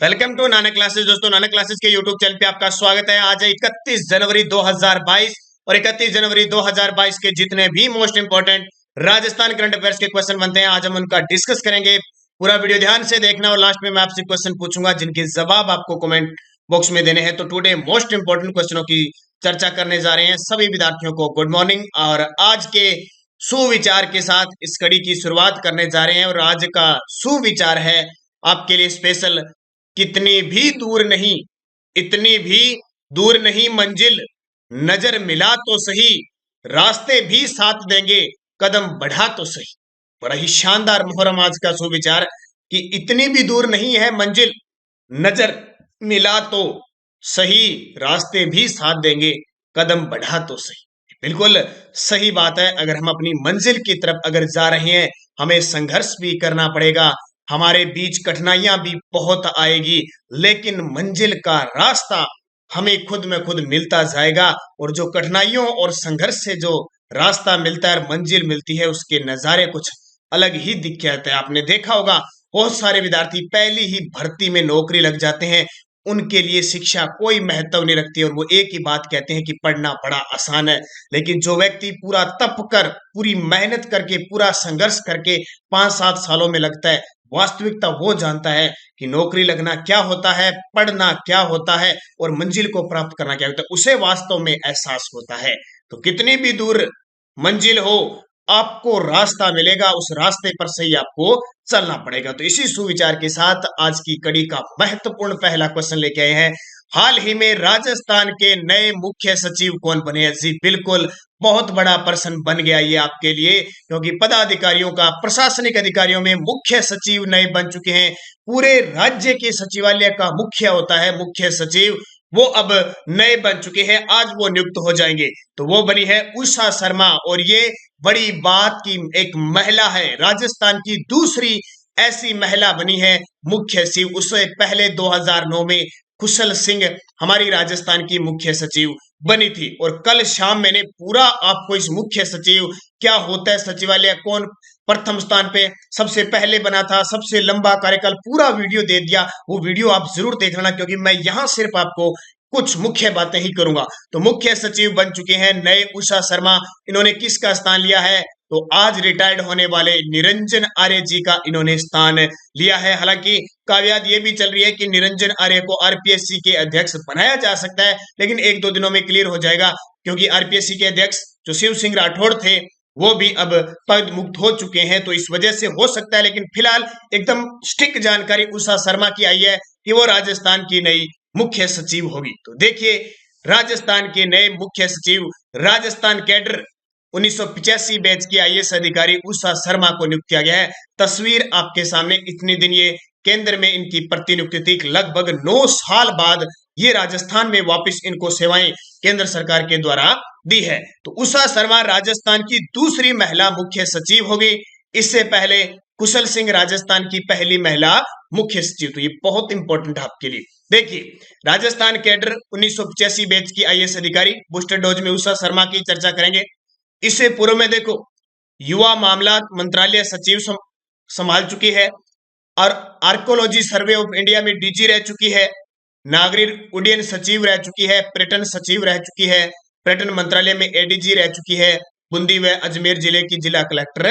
Welcome to Nana classes. दोस्तों, नाना classes के YouTube channel पे आपका स्वागत है। आज है 31 जनवरी 2022 और 31 जनवरी 2022 के जितने भी most important Rajasthan current affairs के क्वेश्चन बनते हैं, आज हम उनका डिस्कस करेंगे। पूरा वीडियो ध्यान से देखना और लास्ट में मैं आपसे क्वेश्चन पूछूंगा जिनके जवाब आपको कमेंट बॉक्स में देने हैं। तो टुडे मोस्ट इंपोर्टेंट क्वेश्चनों की चर्चा करने जा रहे हैं। सभी विद्यार्थियों को गुड मॉर्निंग और आज के सुविचार के साथ इस कड़ी की शुरुआत करने जा रहे हैं। और आज का सुविचार है आपके लिए स्पेशल, कितनी भी दूर नहीं, इतनी भी दूर नहीं मंजिल, नजर मिला तो सही, रास्ते भी साथ देंगे, कदम बढ़ा तो सही। बड़ा ही शानदार मुहर्रम आज का सुविचार कि इतनी भी दूर नहीं है मंजिल, नजर मिला तो सही, रास्ते भी साथ देंगे, कदम बढ़ा तो सही। बिल्कुल सही बात है। अगर हम अपनी मंजिल की तरफ अगर जा रहे हैं, हमें संघर्ष भी करना पड़ेगा, हमारे बीच कठिनाइयां भी बहुत आएगी, लेकिन मंजिल का रास्ता हमें खुद में खुद मिलता जाएगा। और जो कठिनाइयों और संघर्ष से जो रास्ता मिलता है, मंजिल मिलती है, उसके नजारे कुछ अलग ही दिख जाते हैं। आपने देखा होगा बहुत सारे विद्यार्थी पहली ही भर्ती में नौकरी लग जाते हैं, उनके लिए शिक्षा कोई महत्व नहीं रखती और वो एक ही बात कहते हैं कि पढ़ना बड़ा आसान है। लेकिन जो व्यक्ति पूरा तप कर, पूरी मेहनत करके, पूरा संघर्ष करके 5-7 सालों में लगता है, वास्तविकता वो जानता है कि नौकरी लगना क्या होता है, पढ़ना क्या होता है और मंजिल को प्राप्त करना क्या होता है, उसे वास्तव में एहसास होता है। तो कितनी भी दूर मंजिल हो, आपको रास्ता मिलेगा, उस रास्ते पर से ही आपको चलना पड़ेगा। तो इसी सुविचार के साथ आज की कड़ी का महत्वपूर्ण पहला क्वेश्चन लेके आए हैं। हाल ही में राजस्थान के नए मुख्य सचिव कौन बने हैं? जी बिल्कुल, बहुत बड़ा प्रश्न बन गया ये आपके लिए, क्योंकि पदाधिकारियों का, प्रशासनिक अधिकारियों में मुख्य सचिव नए बन चुके हैं। पूरे राज्य के सचिवालय का मुख्य होता है मुख्य सचिव, वो अब नए बन चुके हैं, आज वो नियुक्त हो जाएंगे। तो वो बनी है उषा शर्मा और ये बड़ी बात की एक महिला है, राजस्थान की दूसरी ऐसी महिला बनी है मुख्य सचिव। उससे पहले 2009 में कुशल सिंह हमारी राजस्थान की मुख्य सचिव बनी थी। और कल शाम मैंने पूरा आपको इस मुख्य सचिव क्या होता है, सचिवालय कौन प्रथम स्थान पे सबसे पहले बना था, सबसे लंबा कार्यकाल, पूरा वीडियो दे दिया। वो वीडियो आप जरूर देख लेना, क्योंकि मैं यहां सिर्फ आपको कुछ मुख्य बातें ही करूंगा। तो मुख्य सचिव बन चुके हैं नए उषा शर्मा। इन्होंने किसका स्थान लिया है? तो आज रिटायर्ड होने वाले निरंजन आर्य जी का इन्होंने स्थान लिया है। हालांकि काव्यात ये भी चल रही है कि निरंजन आर्य को आरपीएससी के अध्यक्ष बनाया जा सकता है, लेकिन 1-2 दिनों में क्लियर हो जाएगा, क्योंकि आरपीएससी के अध्यक्ष जो शिव सिंह राठौड़ थे वो भी अब पद मुक्त हो चुके हैं, तो इस वजह से हो सकता है। लेकिन फिलहाल एकदम स्टिक जानकारी उषा शर्मा की आई है कि वो राजस्थान की नई मुख्य सचिव होगी। तो देखिए, राजस्थान के नए मुख्य सचिव, राजस्थान कैडर 1985 बैच की आईएएस अधिकारी उषा शर्मा को नियुक्त किया गया है। तस्वीर आपके सामने, इतने दिन ये केंद्र में इनकी प्रतिनियुक्ति थी, लगभग 9 साल बाद ये राजस्थान में वापस इनको सेवाएं केंद्र सरकार के द्वारा दी है। तो उषा शर्मा राजस्थान की दूसरी महिला मुख्य सचिव होगी। इससे पहले कुशल सिंह राजस्थान की पहली महिला मुख्य सचिव। तो ये बहुत इंपॉर्टेंट है आपके लिए। देखिए, राजस्थान कैडर 1985 बैच की आईएएस अधिकारी, बूस्टर डोज में उषा शर्मा की चर्चा करेंगे। इससे पूर्व में देखो, युवा मामला मंत्रालय सचिव संभाल चुकी है और आर्कोलॉजी सर्वे ऑफ इंडिया में डीजी रह चुकी है, नागरिक उड्डयन सचिव रह चुकी है, पर्यटन सचिव रह चुकी है, पर्यटन मंत्रालय में एडीजी रह चुकी है, बूंदी व अजमेर जिले की जिला कलेक्टर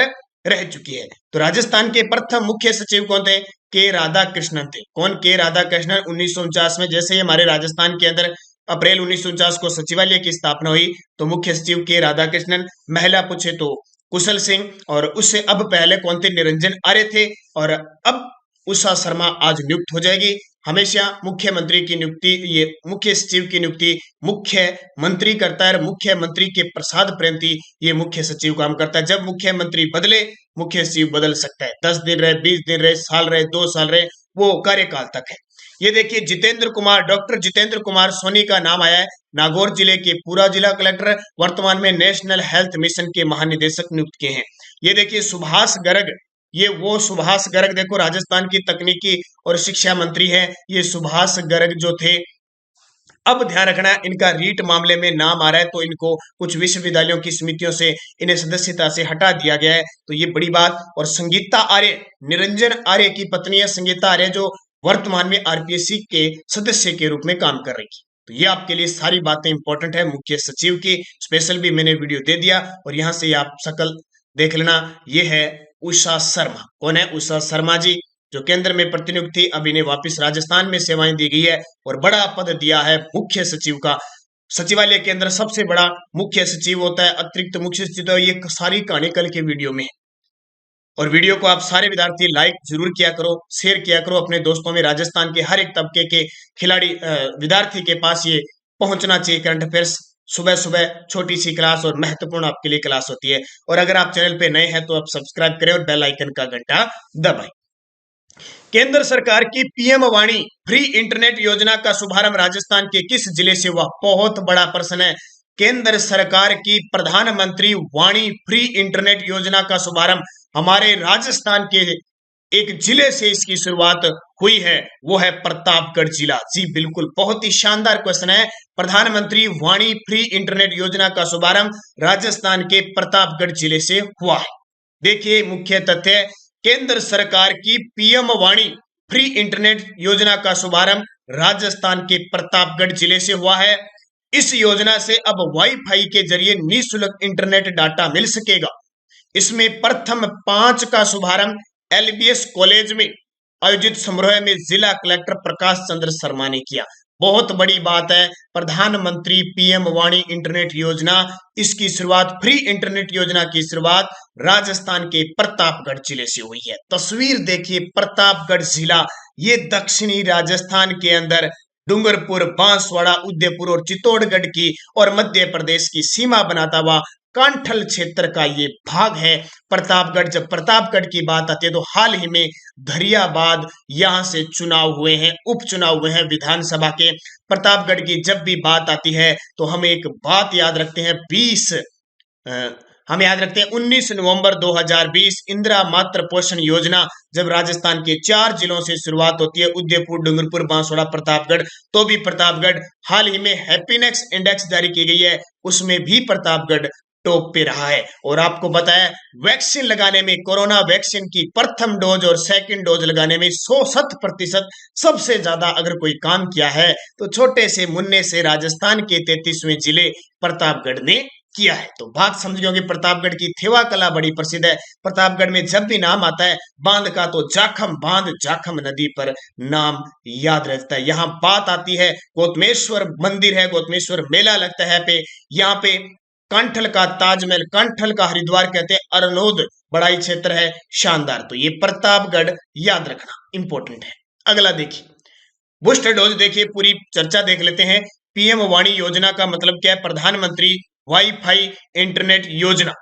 रह चुकी है। तो राजस्थान के प्रथम मुख्य सचिव कौन थे? के राधाकृष्णन थे। कौन? के राधाकृष्णन। 1949 में जैसे ही हमारे राजस्थान के अंदर अप्रैल 1949 को सचिवालय की स्थापना हुई, तो मुख्य सचिव के राधाकृष्णन। महिला पूछे तो कुशल सिंह, और उससे अब पहले कौन थे? निरंजन आर्य थे। और अब उषा शर्मा आज नियुक्त हो जाएगी। हमेशा मुख्यमंत्री की नियुक्ति, ये मुख्य सचिव की नियुक्ति मुख्यमंत्री करता है। मुख्यमंत्री के प्रसाद प्रेरित ये मुख्य सचिव काम करता है। जब मुख्यमंत्री बदले, मुख्य सचिव बदल सकता है। 10 दिन रहे, 20 दिन रहे, साल रहे, 2 साल रहे, वो कार्यकाल तक है। ये देखिए, जितेंद्र कुमार, डॉक्टर जितेंद्र कुमार सोनी का नाम आया है, नागौर जिले के पूरा जिला कलेक्टर, वर्तमान में नेशनल हेल्थ मिशन के महानिदेशक नियुक्त किए हैं। ये देखिए, सुभाष गर्ग, ये वो सुभाष गर्ग देखो, राजस्थान की तकनीकी और शिक्षा मंत्री है। ये सुभाष गर्ग जो थे, अब ध्यान रखना, इनका रीट मामले में नाम आ रहा है, तो इनको कुछ विश्वविद्यालयों की समितियों से इन्हें सदस्यता से हटा दिया गया है, तो ये बड़ी बात। और संगीता आर्य, निरंजन आर्य की पत्नी है संगीता आर्य, जो वर्तमान में आरपीएससी के सदस्य के रूप में काम कर रही थी। तो ये आपके लिए सारी बातें इंपॉर्टेंट है। मुख्य सचिव की स्पेशल भी मैंने वीडियो दे दिया और यहां से आप शकल देख लेना। ये है उषा शर्मा। कौन है? उषा शर्मा जी, जो केंद्र में प्रतिनियुक्त थी, अब इन्हें वापस राजस्थान में सेवाएं दी गई है और बड़ा पद दिया है मुख्य सचिव का। सचिवालय के अंदर सबसे बड़ा मुख्य सचिव होता है, अतिरिक्त मुख्य सचिव। तो ये सारी कहानी कल के वीडियो में है। और वीडियो को आप सारे विद्यार्थी लाइक जरूर किया करो, शेयर किया करो अपने दोस्तों में। राजस्थान के हर एक तबके के खिलाड़ी विद्यार्थी के पास ये पहुंचना चाहिए। करंट अफेयर्स सुबह सुबह छोटी सी क्लास और महत्वपूर्ण आपके लिए क्लास होती है। और अगर आप चैनल पे नए हैं तो आप सब्सक्राइब करें और बेल आइकन का घंटा दबाएं। केंद्र सरकार की पीएम वाणी फ्री इंटरनेट योजना का शुभारंभ राजस्थान के किस जिले से हुआ? बहुत बड़ा प्रश्न है। केंद्र सरकार की प्रधानमंत्री वाणी फ्री इंटरनेट योजना का शुभारंभ हमारे राजस्थान के एक जिले से इसकी शुरुआत हुई है, वो है प्रतापगढ़ जिला। जी बिल्कुल, बहुत ही शानदार क्वेश्चन है। प्रधानमंत्री वाणी फ्री इंटरनेट योजना का शुभारंभ राजस्थान के प्रतापगढ़ जिले से हुआ है। देखिए मुख्य तथ्य, केंद्र सरकार की पीएम वाणी फ्री इंटरनेट योजना का शुभारंभ राजस्थान के प्रतापगढ़ जिले से हुआ है। इस योजना से अब वाईफाई के जरिए निःशुल्क इंटरनेट डाटा मिल सकेगा। इसमें प्रथम 5 का शुभारंभ एलबीएस कॉलेज में आयोजित समारोह में जिला कलेक्टर प्रकाश चंद्र शर्मा ने किया। बहुत बड़ी बात है, प्रधानमंत्री पीएम वाणी इंटरनेट योजना, इसकी शुरुआत, फ्री इंटरनेट योजना की शुरुआत राजस्थान के प्रतापगढ़ जिले से हुई है। तस्वीर देखिए, प्रतापगढ़ जिला ये दक्षिणी राजस्थान के अंदर डूंगरपुर, बांसवाड़ा, उदयपुर और चित्तौड़गढ़ की और मध्य प्रदेश की सीमा बनाता हुआ कांठल क्षेत्र का ये भाग है प्रतापगढ़। जब प्रतापगढ़ की बात आती है तो हाल ही में धरियाबाद यहां से चुनाव हुए हैं, उपचुनाव हुए हैं विधानसभा के। प्रतापगढ़ की जब भी बात आती है तो हम एक बात याद रखते हैं, 19 नवंबर 2020 इंदिरा मातृ पोषण योजना जब राजस्थान के 4 जिलों से शुरुआत होती है, उदयपुर, डूंगरपुर, बांसवाड़ा, प्रतापगढ़, तो भी प्रतापगढ़ हाल ही में हैप्पीनेस इंडेक्स जारी की गई है, उसमें भी प्रतापगढ़ टॉप पे रहा है। और आपको बताया, वैक्सीन लगाने में, कोरोना वैक्सीन की प्रथम डोज और सेकंड डोज लगाने में 100% सबसे ज्यादा अगर कोई काम किया है तो छोटे से मुन्ने से राजस्थान के 33वें जिले प्रतापगढ़ ने किया है। तो बात समझ गए होंगे, प्रतापगढ़ की थेवा कला बड़ी प्रसिद्ध है। प्रतापगढ़ में जब भी नाम आता है बांध का तो जाखम बांध, जाखम नदी पर नाम याद रहता है। यहाँ बात आती है, गौतमेश्वर मंदिर है, गौतमेश्वर मेला लगता है पे, यहाँ पे कांठल का ताजमहल, कांठल का हरिद्वार कहते हैं, अरनोद बड़ाई क्षेत्र है, शानदार। तो ये प्रतापगढ़ याद रखना इंपॉर्टेंट है। अगला देखिए, बूस्टर डोज। देखिए पूरी चर्चा देख लेते हैं। पीएम वाणी योजना का मतलब क्या है? प्रधानमंत्री वाईफाई इंटरनेट योजना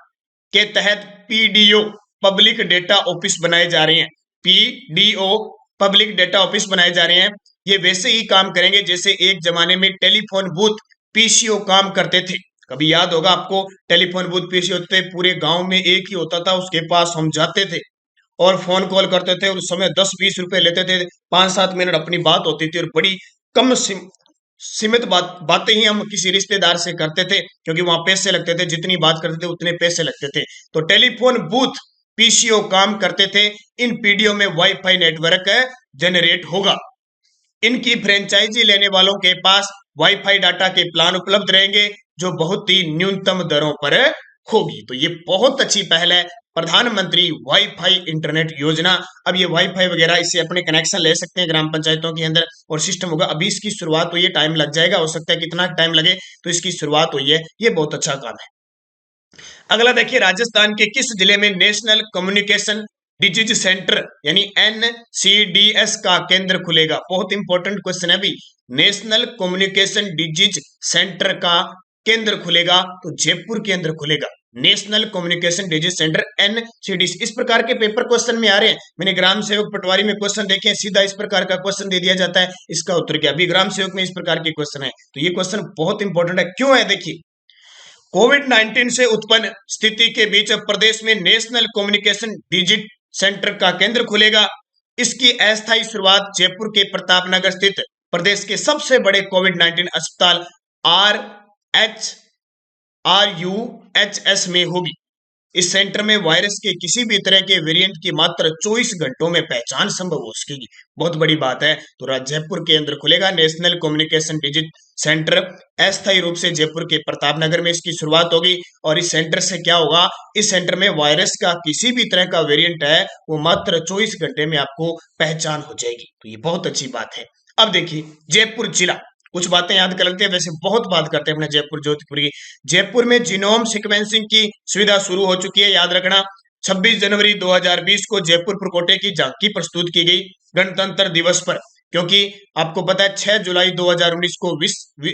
के तहत पीडीओ पब्लिक डेटा ऑफिस बनाए जा रहे हैं। पीडीओ पब्लिक डेटा ऑफिस बनाए जा रहे हैं। ये वैसे ही काम करेंगे जैसे एक जमाने में टेलीफोन बूथ पीसीओ काम करते थे। कभी याद होगा आपको, टेलीफोन बूथ पीसीओ थे, पूरे गांव में एक ही होता था, उसके पास हम जाते थे और फोन कॉल करते थे और उस समय 10-20 रुपए लेते थे। 5-7 मिनट अपनी बात होती थी और बड़ी कम सीमित बातें ही हम किसी रिश्तेदार से करते थे, क्योंकि वहां पैसे लगते थे, जितनी बात करते थे उतने पैसे लगते थे। तो टेलीफोन बूथ पीसीओ काम करते थे। इन पीडीओ में वाईफाई नेटवर्क जनरेट होगा। इनकी फ्रेंचाइजी लेने वालों के पास वाईफाई डाटा के प्लान उपलब्ध रहेंगे जो बहुत ही न्यूनतम दरों पर होगी। तो ये बहुत अच्छी पहल है, प्रधानमंत्री वाईफाई इंटरनेट योजना। अब ये वाईफाई वगैरह इससे अपने कनेक्शन ले सकते हैं ग्राम पंचायतों के अंदर और सिस्टम होगा। अभी इसकी शुरुआत हुई है, टाइम लग जाएगा, हो सकता है कितना टाइम लगे, तो इसकी शुरुआत हुई है, ये बहुत अच्छा काम है। अगला देखिए, राजस्थान के किस जिले में नेशनल कम्युनिकेशन डिजीज सेंटर यानी NCDS का केंद्र खुलेगा? बहुत इंपॉर्टेंट क्वेश्चन है। अभी नेशनल कम्युनिकेशन डिजीज सेंटर का केंद्र खुलेगा तो जयपुर के अंदर खुलेगा। National communication disease centre NCDS। इस प्रकार के पेपर क्वेश्चन में आ रहे हैं। मैंने ग्राम सेवक पटवारी में क्वेश्चन देखे, सीधा इस प्रकार का क्वेश्चन दे दिया जाता है, इसका उत्तर क्या? अभी ग्राम सेवक में इस प्रकार के क्वेश्चन है, तो ये क्वेश्चन बहुत इंपॉर्टेंट है। क्यों है? देखिए, कोविड-19 से उत्पन्न स्थिति के बीच अब प्रदेश में नेशनल कम्युनिकेशन डिजीज सेंटर का केंद्र खुलेगा। इसकी अस्थायी शुरुआत जयपुर के प्रतापनगर स्थित प्रदेश के सबसे बड़े कोविड-19 अस्पताल RUHS में होगी। इस सेंटर में वायरस के किसी भी तरह के वेरिएंट की मात्र 24 घंटों में पहचान संभव हो सकेगी। बहुत बड़ी बात है। तो जयपुर के अंदर खुलेगा नेशनल कम्युनिकेशन डिजिट सेंटर। अस्थायी रूप से जयपुर के प्रताप नगर में इसकी शुरुआत होगी। और इस सेंटर से क्या होगा, इस सेंटर में वायरस का किसी भी तरह का वेरिएंट है वो मात्र 24 घंटे में आपको पहचान हो जाएगी। तो ये बहुत अच्छी बात है। अब देखिए जयपुर जिला, कुछ बातें याद कर लेते हैं। वैसे बहुत बात करते हैं अपने जयपुर जोधपुर की। जयपुर में जीनोम सीक्वेंसिंग की सुविधा शुरू हो चुकी है, याद रखना। 26 जनवरी 2020 को जयपुर प्रकोटे की झांकी प्रस्तुत की गई गणतंत्र दिवस पर, क्योंकि आपको पता है 6 जुलाई 2019 को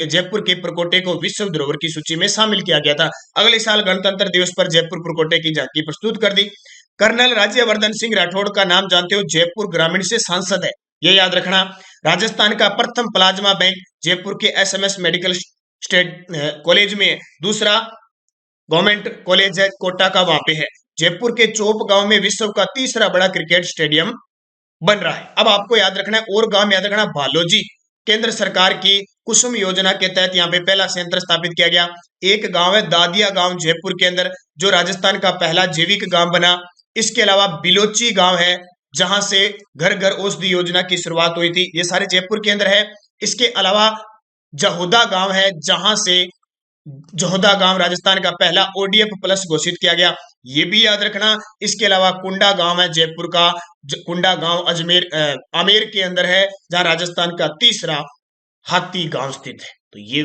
जयपुर के प्रकोटे को विश्व धरोहर की सूची में शामिल किया गया था। अगले साल गणतंत्र दिवस पर जयपुर प्रकोटे की झांकी प्रस्तुत कर दी। कर्नल राज्यवर्धन सिंह राठौड़ का नाम जानते हो, जयपुर ग्रामीण से सांसद है, ये याद रखना। राजस्थान का प्रथम प्लाज्मा बैंक जयपुर के एसएमएस मेडिकल स्टेट कॉलेज में, दूसरा गवर्नमेंट कॉलेज है कोटा का, वहां पे है। जयपुर के चोप गांव में विश्व का तीसरा बड़ा क्रिकेट स्टेडियम बन रहा है। अब आपको याद रखना है और गांव याद रखना, भालोजी। केंद्र सरकार की कुसुम योजना के तहत यहाँ पे पहला संयंत्र स्थापित किया गया। एक गांव है दादिया गांव जयपुर के अंदर, जो राजस्थान का पहला जैविक गांव बना। इसके अलावा बिलोची गांव है, जहां से घर घर औषधि योजना की शुरुआत हुई थी, ये सारे जयपुर के अंदर है। इसके अलावा जहोदा गांव है, जहां से जहोदा गांव राजस्थान का पहला ओडीएफ प्लस घोषित किया गया, ये भी याद रखना। इसके अलावा कुंडा गांव है जयपुर का, कुंडा गांव अजमेर आमेर के अंदर है, जहां राजस्थान का तीसरा हाथी गांव स्थित है। तो ये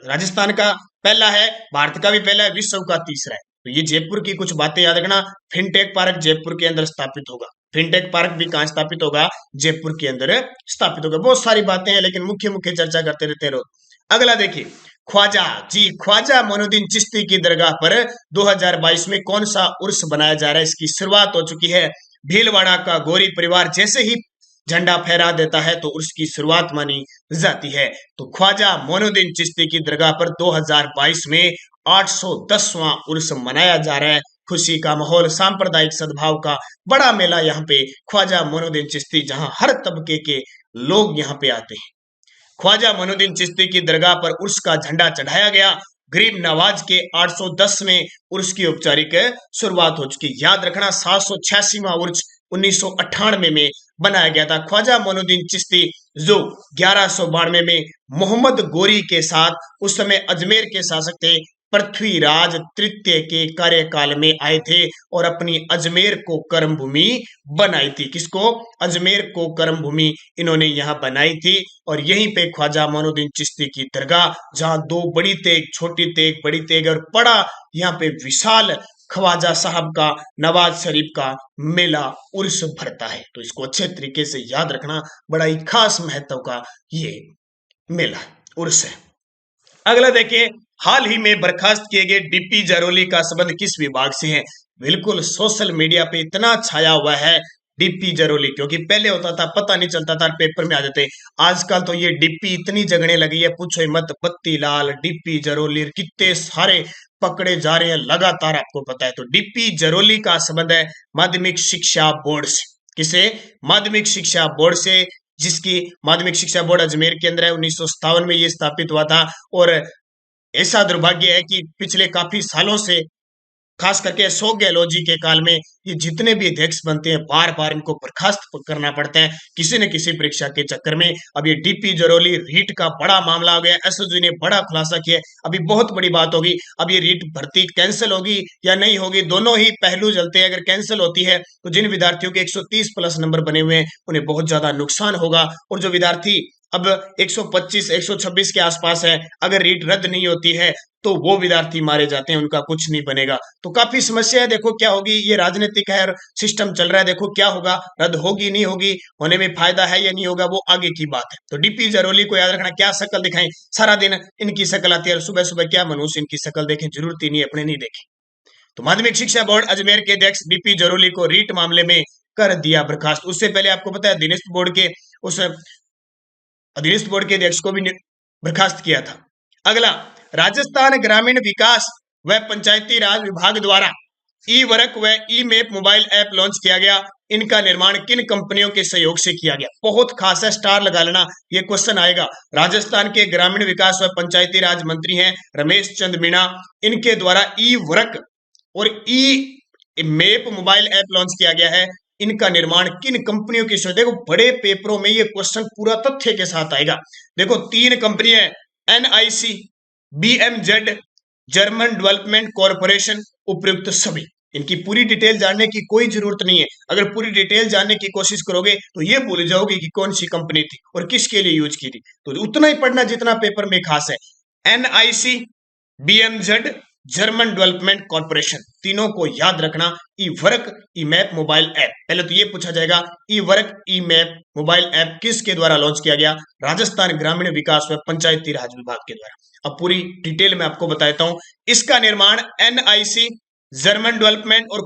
राजस्थान का पहला है, भारत का भी पहला है, विश्व का तीसरा है। तो ये जयपुर की कुछ बातें याद रखना। फिनटेक पार्क जयपुर के अंदर स्थापित होगा। फिनटेक पार्क भी कहां स्थापित होगा, जयपुर के अंदर स्थापित होगा। बहुत सारी बातें हैं, लेकिन मुख्य मुख्य चर्चा करते रहते रहो। अगला देखिए, ख्वाजा जी, ख्वाजा मोइनुद्दीन चिश्ती की दरगाह पर 2022 में कौन सा उर्स बनाया जा रहा है, इसकी शुरुआत हो चुकी है। भीलवाड़ा का गौरी परिवार जैसे ही झंडा फहरा देता है तो उर्स की शुरुआत मानी जाती है। तो ख्वाजा मोइनुद्दीन चिश्ती की दरगाह पर 2022 में 810वां उर्स मनाया जा रहा है। खुशी का माहौल, सांप्रदायिक सद्भाव का बड़ा मेला यहाँ पे ख्वाजा मोइनुद्दीन चिश्ती, जहां हर तबके के लोग यहाँ पे आते हैं। ख्वाजा मोइनुद्दीन चिश्ती की दरगाह पर उर्स का झंडा चढ़ाया गया। गरीब नवाज के 810वें उर्स की औपचारिक शुरुआत हो चुकी। याद रखना 786वां उर्स 1998 में बनाया गया था। ख्वाजा मोइनुद्दीन चिश्ती जो 1192 में मोहम्मद गोरी के साथ, उस समय अजमेर के शासक थे, पृथ्वीराज तृतीय के कार्यकाल में आए थे और अपनी अजमेर को कर्म भूमि बनाई थी। किसको, अजमेर को कर्म भूमि इन्होंने यहाँ बनाई थी। और यहीं पे ख्वाजा मोइनुद्दीन चिश्ती की दरगाह, जहां 2 बड़ी तेग, छोटी तेग, बड़ी तेग और बड़ा यहाँ पे विशाल ख्वाजा साहब का, नवाज शरीफ का मेला उर्स भरता है। तो इसको अच्छे तरीके से याद रखना, बड़ा ही खास महत्व का ये मेला उर्स है। अगला देखिए, हाल ही में बर्खास्त किए गए डीपी जरौली का संबंध किस विभाग से है। बिल्कुल सोशल मीडिया पे इतना छाया हुआ है डीपी जरौली, क्योंकि पहले होता था पता नहीं चलता था, पेपर में आ जाते। आजकल तो ये डीपी इतनी जगने लगी है, पूछो मत। बत्ती लाल, डीपी जरौली, कितने सारे पकड़े जा रहे हैं लगातार, आपको पता है। तो डीपी जरौली का संबंध है माध्यमिक शिक्षा बोर्ड से। किसे, माध्यमिक शिक्षा बोर्ड से, जिसकी माध्यमिक शिक्षा बोर्ड अजमेर के अंदर है। 1957 में ये स्थापित हुआ था। और ऐसा दुर्भाग्य है कि पिछले काफी सालों से, खास करके अशोक गहलोत जी के काल में, ये जितने भी अध्यक्ष बनते हैं बार बार इनको बर्खास्त करना पड़ता है किसी न किसी परीक्षा के चक्कर में। अब ये डीपी जरौली रीट का बड़ा मामला हो गया। एसओजी ने बड़ा खुलासा किया। अभी बहुत बड़ी बात होगी, अब ये रीट भर्ती कैंसिल होगी या नहीं होगी, दोनों ही पहलू चलते हैं। अगर कैंसिल होती है तो जिन विद्यार्थियों के 130 प्लस नंबर बने हुए हैं उन्हें बहुत ज्यादा नुकसान होगा। और जो विद्यार्थी अब 125 126 के आसपास है, अगर रीट रद्द नहीं होती है तो वो विद्यार्थी मारे जाते हैं, उनका कुछ नहीं बनेगा। तो काफी समस्या है। देखो क्या होगी, ये राजनीतिक है और सिस्टम चल रहा है। देखो क्या होगा, रद्द होगी नहीं होगी, होने में फायदा है या नहीं होगा, वो आगे की बात है। तो डीपी जरौली को याद रखना, क्या शक्ल दिखाएं, सारा दिन इनकी शक्ल आती है और सुबह सुबह क्या मनुष्य इनकी शक्ल देखें, जरूरत ही नहीं, अपने नहीं देखें। तो माध्यमिक शिक्षा बोर्ड अजमेर के अध्यक्ष डीपी जरौली को रीट मामले में कर दिया बर्खास्त। उससे पहले आपको पता है अधीनस्थ बोर्ड के अध्यक्ष को भी बर्खास्त किया था। अगला, राजस्थान ग्रामीण विकास व पंचायती राज विभाग द्वारा ई वर्क व ई मैप मोबाइल ऐप लॉन्च किया गया। इनका निर्माण किन कंपनियों के सहयोग से किया गया। बहुत खास है, स्टार लगा लेना, ये क्वेश्चन आएगा। राजस्थान के ग्रामीण विकास व पंचायती राज मंत्री हैं रमेश चंद मीणा। इनके द्वारा ई वर्क और ई मैप मोबाइल ऐप लॉन्च किया गया है। इनका निर्माण किन कंपनियों की? देखो बड़े पेपरों में ये क्वेश्चन पूरा तथ्य के साथ आएगा। देखो 3 कंपनियां हैं, एनआईसी, बीएमजेड, जर्मन डेवलपमेंट कॉरपोरेशन, उपयुक्त सभी। इनकी पूरी डिटेल जानने की कोई जरूरत नहीं है। अगर पूरी डिटेल जानने की कोशिश करोगे तो ये भूल जाओगे कि कौन सी कंपनी थी और किसके लिए यूज की थी। तो उतना ही पढ़ना जितना पेपर में खास है। एनआईसी, बीएमजेड, जर्मन डेवलपमेंट कॉर्पोरेशन, तीनों को याद रखना। ई वर्क, ई मैप मोबाइल ऐप, पहले तो ये पूछा जाएगा ई वर्क, ई मैप मोबाइल ऐप किसके द्वारा लॉन्च किया गया? राजस्थान ग्रामीण विकास व पंचायती राज विभाग के द्वारा। अब पूरी डिटेल में आपको बता देता हूं। इसका निर्माण एनआईसी, जर्मन डेवलपमेंट और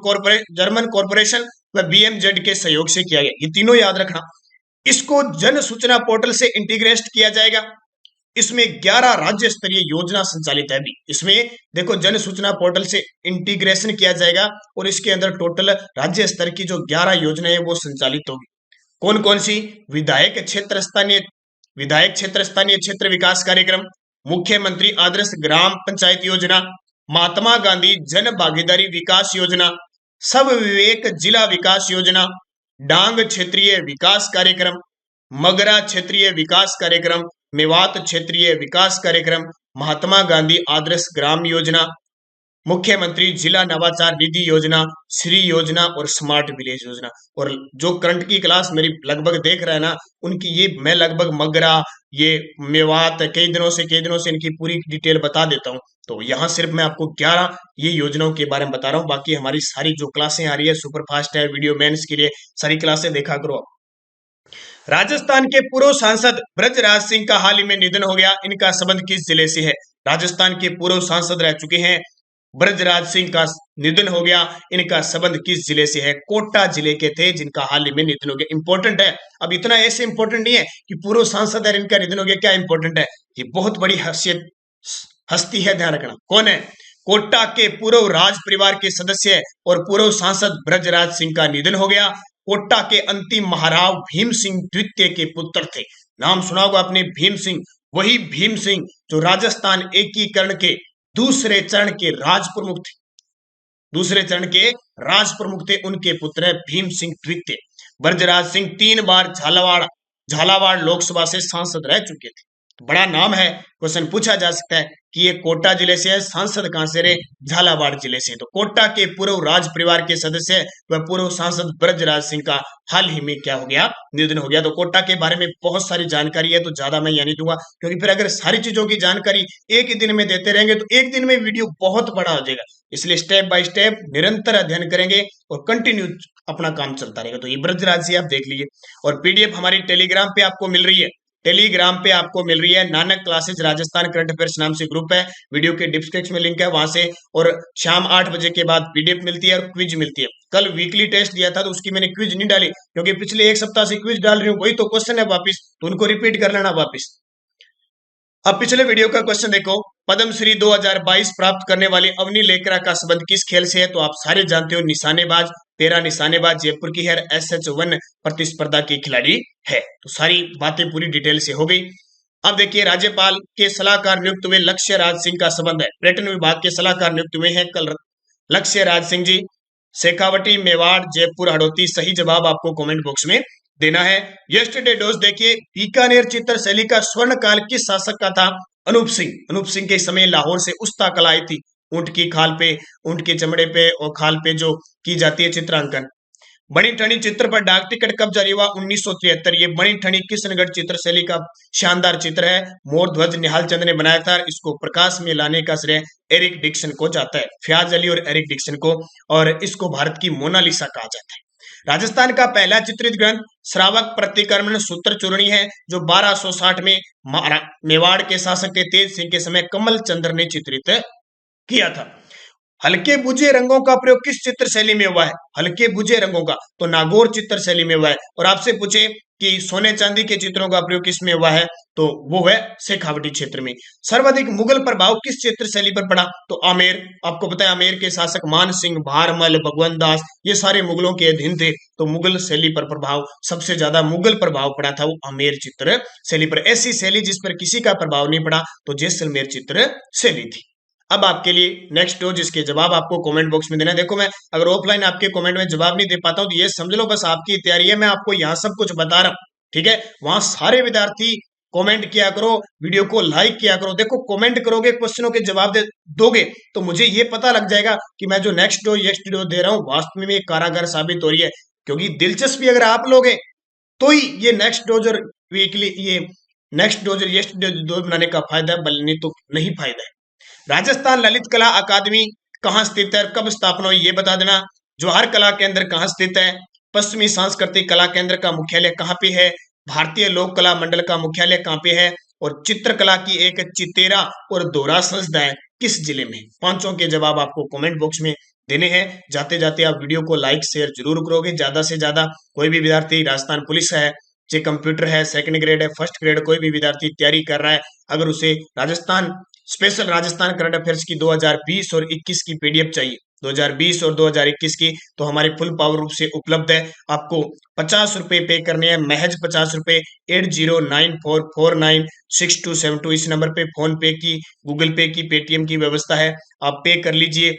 जर्मन कॉर्पोरेशन व बीएमजेड के सहयोग से किया गया। ये तीनों याद रखना। इसको जन सूचना पोर्टल से इंटीग्रेट किया जाएगा। इसमें 11 राज्य स्तरीय योजना संचालित है भी। इसमें देखो जन सूचना पोर्टल से इंटीग्रेशन किया जाएगा और इसके अंदर टोटल राज्य स्तर की जो 11 योजनाएं वो संचालित होगी। कौन कौन सी? विधायक क्षेत्र स्थानीय क्षेत्र विकास कार्यक्रम, मुख्यमंत्री आदर्श ग्राम पंचायत योजना, महात्मा गांधी जन भागीदारी विकास योजना, सब विवेक जिला विकास योजना, डांग क्षेत्रीय विकास कार्यक्रम, मगरा क्षेत्रीय विकास कार्यक्रम, मेवात क्षेत्रीय विकास कार्यक्रम, महात्मा गांधी आदर्श ग्राम योजना, मुख्यमंत्री जिला नवाचार निधि योजना, श्री योजना और स्मार्ट विलेज योजना। और जो करंट की क्लास मेरी लगभग देख रहा है ना, उनकी ये मैं लगभग मगरा, ये मेवात कई दिनों से इनकी पूरी डिटेल बता देता हूं। तो यहाँ सिर्फ मैं आपको 11 ये योजनाओं के बारे में बता रहा हूँ। बाकी हमारी सारी जो क्लासें आ रही है सुपर फास्ट है, वीडियो मेंस के लिए सारी क्लासें देखा करो। राजस्थान के पूर्व सांसद ब्रजराज सिंह का हाल ही में निधन हो गया। इनका संबंध किस जिले से है? राजस्थान के पूर्व सांसद रह चुके हैं, ब्रजराज सिंह का निधन हो गया। इनका संबंध किस जिले से है? कोटा जिले के थे जिनका हाल ही में निधन हो गया। इंपॉर्टेंट है। अब इतना ऐसे इंपॉर्टेंट नहीं है कि पूर्व सांसद है इनका निधन हो गया, क्या इंपॉर्टेंट है? ये बहुत बड़ी हस्ती है, ध्यान रखना। कौन है? कोटा के पूर्व राज परिवार के सदस्य और पूर्व सांसद ब्रजराज सिंह का निधन हो गया। कोटा के अंतिम महाराव भीम सिंह द्वितीय के पुत्र थे। नाम सुना होगा आपने, भीम सिंह। वही भीम सिंह जो राजस्थान एकीकरण के दूसरे चरण के राज प्रमुख थे, उनके पुत्र है भीम सिंह द्वितीय। ब्रजराज सिंह 3 बार झालावाड़ लोकसभा से सांसद रह चुके थे। बड़ा नाम है, क्वेश्चन पूछा जा सकता है कि ये कोटा जिले से है, सांसद कहां से रहे? झालावाड़ जिले से। तो कोटा के पूर्व राज परिवार के सदस्य व पूर्व सांसद ब्रजराज सिंह का हाल ही में क्या हो गया? निधन हो गया। तो कोटा के बारे में बहुत सारी जानकारी है, तो ज्यादा मैं यह नहीं दूंगा, क्योंकि फिर अगर सारी चीजों की जानकारी एक ही दिन में देते रहेंगे तो एक दिन में वीडियो बहुत बड़ा हो जाएगा। इसलिए स्टेप बाय स्टेप निरंतर अध्ययन करेंगे और कंटिन्यू अपना काम चलता रहेगा। तो ये ब्रजराज जी आप देख लीजिए। और पीडीएफ हमारी टेलीग्राम पे आपको मिल रही है। Nanak classes Rajasthan current affairs नाम से ग्रुप है। वीडियो के डिस्क्रिप्शन में लिंक है वहां से। और शाम 8 बजे के बाद पीडीएफ मिलती है और क्विज मिलती है। कल वीकली टेस्ट दिया था तो उसकी मैंने क्विज नहीं डाली, क्योंकि पिछले 1 सप्ताह से क्विज डाल रही हूँ, वही तो क्वेश्चन है वापिस, तो उनको रिपीट कर लेना वापिस। अब पिछले वीडियो का क्वेश्चन देखो, पद्मश्री 2022 प्राप्त करने वाली अवनी लेकरा का संबंध किस खेल से है? तो आप सारे जानते हो, निशानेबाज। पैरा निशानेबाज जयपुर की है, SH1 प्रतिस्पर्धा की खिलाड़ी है। तो सारी बातें पूरी डिटेल से हो गई। अब देखिए, राज्यपाल के सलाहकार नियुक्त हुए लक्ष्य राज सिंह का संबंध है। पर्यटन विभाग के सलाहकार नियुक्त हुए हैं कल लक्ष्य राज सिंह जी। शेखावटी, मेवाड़, जयपुर, हड़ौती। सही जवाब आपको कमेंट बॉक्स में देना है। यस्टरडे डोज देखिए, बीकानेर चित्र शैली का स्वर्ण काल किस शासक का था? अनूप सिंह। अनूप सिंह के समय लाहौर से उस्ता कला आई थी। ऊंट की खाल पे, ऊंट के चमड़े पे और खाल पे जो की जाती है चित्रांकन। बनी ठनी चित्र पर डाक टिकट कब जारी हुआ? 1973। ये बनी ठनी किशनगढ़ चित्र शैली का शानदार चित्र है। मोर ध्वज निहाल चंद ने बनाया था। इसको प्रकाश में लाने का श्रेय एरिक डिक्सन को जाता है, फयाज अली और एरिक डिक्सन को। और इसको भारत की मोनालिसा कहा जाता है। राजस्थान का पहला चित्रित ग्रंथ श्रावक प्रतिक्रमण सूत्र चूर्णी है, जो 1260 में मेवाड़ के शासक के तेज सिंह के समय कमल चंद्र ने चित्रित किया था। हल्के बुझे रंगों का प्रयोग किस चित्र शैली में हुआ है? हल्के बुझे रंगों का तो नागौर चित्र शैली में हुआ है। और आपसे पूछे कि सोने चांदी के चित्रों का प्रयोग किस में हुआ है, तो वो है शेखावटी क्षेत्र में। सर्वाधिक मुगल प्रभाव किस चित्र शैली पर पड़ा? तो आमेर। आपको पता है आमेर के शासक मान सिंह, भारमल, भगवंत दास, ये सारे मुगलों के अधीन थे। तो मुगल शैली पर प्रभाव, सबसे ज्यादा मुगल प्रभाव पड़ा था वो आमेर चित्र शैली पर। ऐसी शैली जिस पर किसी का प्रभाव नहीं पड़ा तो जैसलमेर चित्र शैली थी। अब आपके लिए नेक्स्ट हो जिसके जवाब आपको कमेंट बॉक्स में देना है। देखो मैं अगर ऑफलाइन आपके कमेंट में जवाब नहीं दे पाता हूं तो ये समझ लो बस आपकी तैयारी है, मैं आपको यहाँ सब कुछ बता रहा हूँ, ठीक है। वहां सारे विद्यार्थी कमेंट किया करो, वीडियो को लाइक किया करो। देखो कमेंट करोगे, क्वेश्चनों के जवाब दोगे तो मुझे ये पता लग जाएगा कि मैं जो नेक्स्ट वीडियो दे रहा हूँ वास्तव में कारागर साबित हो रही है। क्योंकि दिलचस्पी अगर आप लोगे तो ही ये नेक्स्ट डोज और वीकली ये नेक्स्ट डोज और ये डोज बनाने का फायदा है, बल्कि तो नहीं फायदा है। राजस्थान ललित कला अकादमी कहाँ स्थित है, कब स्थापना हुई ये बता देना। जवाहर कला केंद्र कहाँ स्थित है, पश्चिमी सांस्कृतिक कला केंद्र का मुख्यालय कहाँ पे है, भारतीय लोक कला मंडल का मुख्यालय कहाँ पे है, और चित्रकला की एक चितेरा और दोहरा संस्थाएं किस जिले में। पांचों के जवाब आपको कमेंट बॉक्स में देने हैं। जाते जाते आप वीडियो को लाइक शेयर जरूर करोगे ज्यादा से ज्यादा। कोई भी विद्यार्थी राजस्थान पुलिस है, चाहे कंप्यूटर है, सेकंड ग्रेड है, फर्स्ट ग्रेड, कोई भी विद्यार्थी तैयारी कर रहा है, अगर उसे Rajasthan special Rajasthan current affairs की 2020 और 21 की पीडीएफ चाहिए, 2020 और 2021 की, तो हमारे फुल पावर रूप से उपलब्ध है। आपको 50 रुपए पे करने हैं, महज 50 रुपए। 8094496272 इस नंबर पे फोन पे की, गूगल पे की, पेटीएम की व्यवस्था है, आप पे कर लीजिए।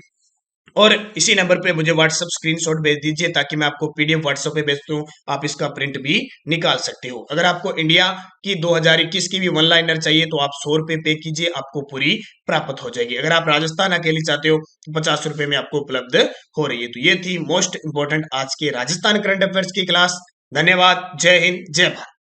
और इसी नंबर पे मुझे व्हाट्सएप स्क्रीनशॉट भेज दीजिए ताकि मैं आपको पीडीएफ व्हाट्सएप पे भेज दूं, आप इसका प्रिंट भी निकाल सकते हो। अगर आपको इंडिया की 2021 की भी वन लाइनर चाहिए तो आप 100 रुपए पे कीजिए, आपको पूरी प्राप्त हो जाएगी। अगर आप राजस्थान अकेली चाहते हो तो 50 रुपए में आपको उपलब्ध हो रही है। तो ये थी मोस्ट इंपोर्टेंट आज के राजस्थान करंट अफेयर्स की क्लास। धन्यवाद, जय हिंद, जय भारत।